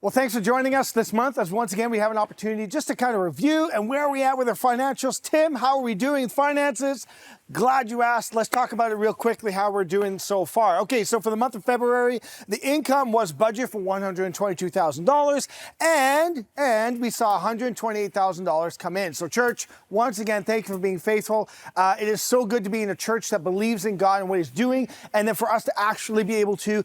Well, thanks for joining us this month as once again we have an opportunity just to kind of review and where are we at with our financials. Tim, how are we doing with finances? Glad you asked. Let's talk about it real quickly, how we're doing so far. Okay, so for the month of February, the income was budget for $122,000 and we saw $128,000 come in. So church, once again, thank you for being faithful. It is so good to be in a church that believes in God and what he's doing, and then for us to actually be able to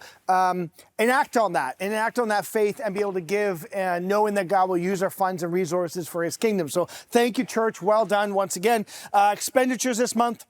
enact on that faith and be able to give, knowing that God will use our funds and resources for his kingdom. So thank you, church. Well done once again. Expenditures this month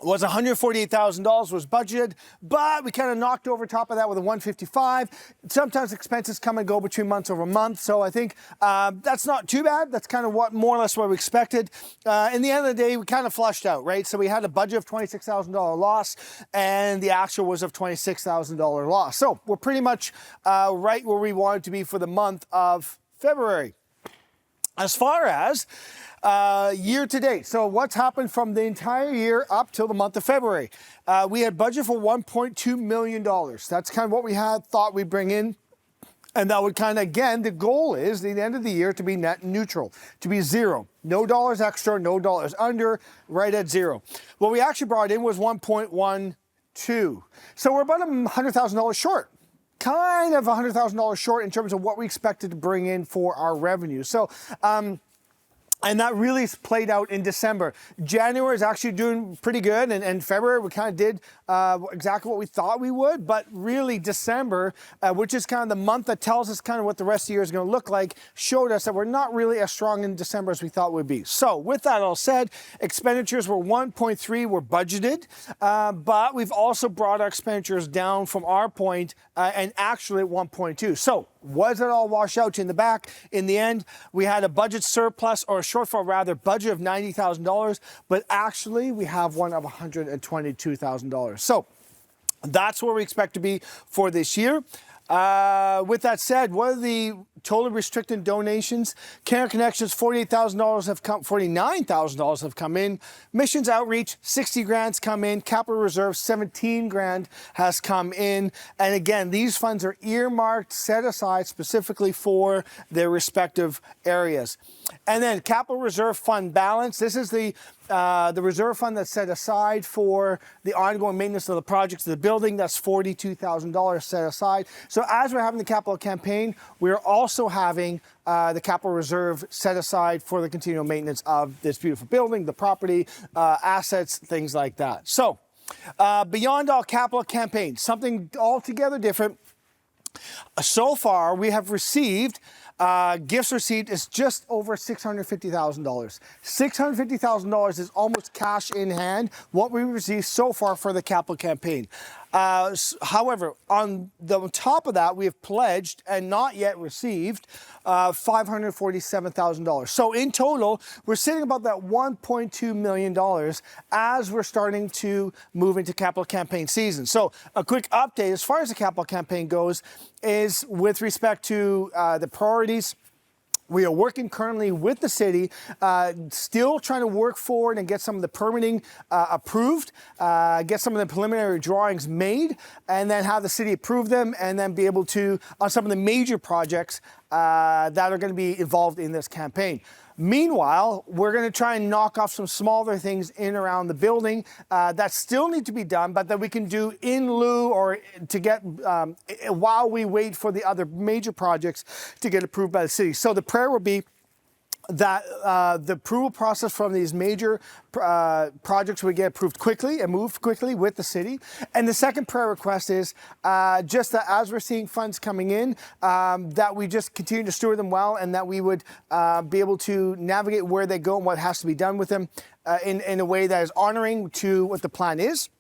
was $148,000 was budgeted, but we kind of knocked over top of that with a $155,000. Sometimes expenses come and go between months over month, so I think that's not too bad. That's kind of what more or less what we expected. In the end of the day, we kind of flushed out, right? So we had a budget of $26,000 loss, and the actual was of $26,000 loss. So we're pretty much right where we wanted to be for the month of February. As far as year to date, so what's happened from the entire year up till the month of February? We had budget for $1.2 million. That's kind of what we had thought we'd bring in. And that would kind of, again, the goal is at the end of the year to be net neutral, to be zero. No dollars extra, no dollars under, right at zero. What we actually brought in was 1.12. So we're about $100,000 short. Kind of $100,000 short in terms of what we expected to bring in for our revenue. So, and that really played out in December. January is actually doing pretty good, and February we kind of did exactly what we thought we would, but really December, which is kind of the month that tells us kind of what the rest of the year is going to look like, showed us that we're not really as strong in December as we thought we'd be. So with that all said, expenditures were 1.3 were budgeted, but we've also brought our expenditures down from our point and actually at 1.2. So was it all washed out in the back? In the end, we had a budget surplus, or a shortfall rather, budget of $90,000, but actually we have one of $122,000. So that's where we expect to be for this year. With that said, what are the total restricted donations? Canada Connections, $48,000 have come, $49,000 have come in. Missions Outreach, 60 grants come in. Capital Reserve, 17 grand has come in. And again, these funds are earmarked, set aside specifically for their respective areas. And then Capital Reserve Fund balance. This is the reserve fund that's set aside for the ongoing maintenance of the projects of the building. That's $42,000 set aside. So as we're having the capital campaign, we're also having the capital reserve set aside for the continual maintenance of this beautiful building, the property, assets, things like that. So beyond all capital campaign, something altogether different. So far, we have received gifts received is just over $650,000. $650,000 is almost cash in hand, what we received so far for the capital campaign. However, on the top of that, we have pledged and not yet received $547,000. So in total, we're sitting about that $1.2 million as we're starting to move into capital campaign season. So a quick update as far as the capital campaign goes is with respect to the priorities. We are working currently with the city, still trying to work forward and get some of the permitting approved, get some of the preliminary drawings made, and then have the city approve them, and then be able to, on some of the major projects that are going to be involved in this campaign. Meanwhile, we're going to try and knock off some smaller things in around the building that still need to be done, but that we can do in lieu or to get while we wait for the other major projects to get approved by the city. So the prayer will be that the approval process from these major projects would get approved quickly and move quickly with the city. And the second prayer request is just that as we're seeing funds coming in, that we just continue to steward them well, and that we would be able to navigate where they go and what has to be done with them in a way that is honoring to what the plan is.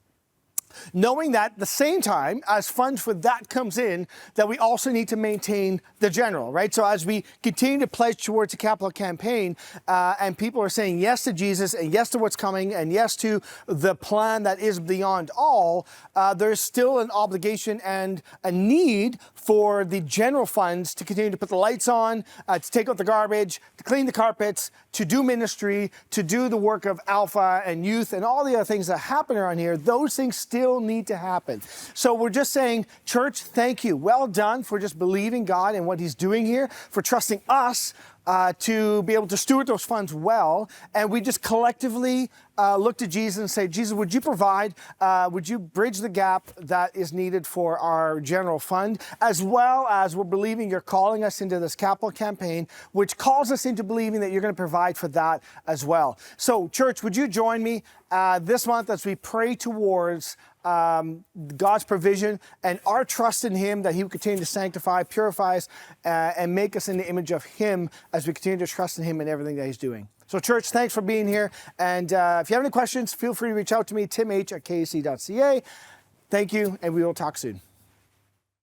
Knowing that at the same time as funds for that comes in, that we also need to maintain the general, right? So as we continue to pledge towards a capital campaign and people are saying yes to Jesus and yes to what's coming and yes to the plan that is beyond all, there's still an obligation and a need for the general funds to continue to put the lights on, to take out the garbage, to clean the carpets, to do ministry, to do the work of Alpha and youth and all the other things that happen around here. Those things still still need to happen. So we're just saying, church, thank you. Well done for just believing God and what he's doing here, for trusting us to be able to steward those funds well. And we just collectively look to Jesus and say, Jesus, would you provide, would you bridge the gap that is needed for our general fund, as well as we're believing you're calling us into this capital campaign, which calls us into believing that you're going to provide for that as well. So church, would you join me this month as we pray towards God's provision and our trust in him, that he will continue to sanctify, purify us, and make us in the image of him as we continue to trust in him in everything that he's doing. So church, thanks for being here. And if you have any questions, feel free to reach out to me, timh@ksc.ca. Thank you, and we will talk soon.